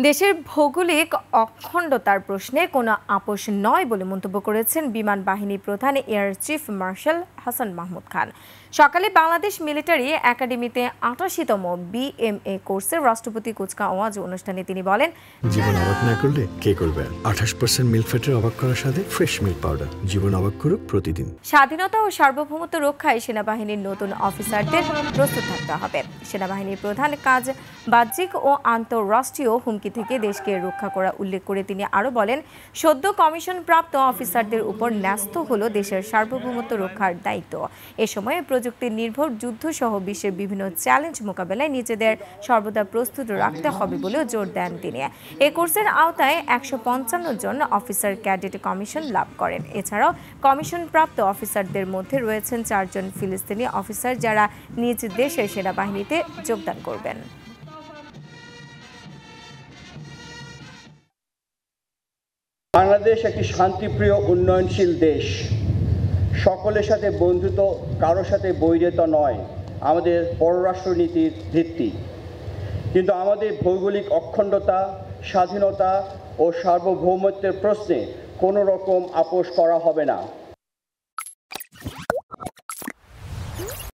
দেশের ভৌগোলিক অখণ্ডতার প্রশ্নে কোনো আপোষ নয় বলে মন্তব্য করেছেন বিমান বাহিনী প্রধান air chief marshal Hasan Mahmud Khan. সকালে বাংলাদেশ মিলিটারি একাডেমিতে ৮৮তম বিএমএ কোর্সের রাষ্ট্রপতি কুচকাওয়াজ অনুষ্ঠানে তিনি বলেন, জীবন অবাক না করলে কে করবে? ২৮% মিল্ক ফ্যাটের অবাক করার সাথে ফ্রেশ মিল্ক পাউডার। জীবন অবাক করুক প্রতিদিন। স্বাধীনতা ও সার্বভৌমত্ব রক্ষায় সেনাবাহিনীর নতুন অফিসারদের প্রস্তুত থাকতে হবে। সেনাবাহিনীর প্রধান কাজ বাহ্যিক ও আন্তঃরাষ্ট্রীয় হুমকি থেকে দেশকে রক্ষা করা উল্লেখ করে তিনি আরও বলেন, সদ্য কমিশন প্রাপ্ত অফিসারদের উপর ন্যস্ত হলো দেশের সার্বভৌমত্ব রক্ষার দায়িত্ব। এ সময়ে প্রযুক্তি নির্ভর যুদ্ধ সহ বিশ্বের বিভিন্ন চ্যালেঞ্জ মোকাবেলায় নিজেদের সর্বদা প্রস্তুত রাখতে হবে বলেও জোর দেন তিনি। এই কোর্সের আওতায় ১৫৫ জন অফিসার ক্যাডেট কমিশন লাভ করেন। এছাড়াও কমিশন প্রাপ্ত অফিসারদের মধ্যে রয়েছেন ৪ জন ফিলিস্তিনি অফিসার, যারা নিজ দেশের সেনাবাহিনীতে যোগদান করবেন। বাংলাদেশ একটি শান্তিপ্রিয় উন্নয়নশীল দেশ। সকলের সাথে বন্ধুত্ব, কারোর সাথে বৈরিতা নয় আমাদের পররাষ্ট্রনীতির ভিত্তি। কিন্তু আমাদের ভৌগোলিক অখণ্ডতা, স্বাধীনতা ও সার্বভৌমত্বের প্রশ্নে কোনো রকম আপোষ করা হবে না।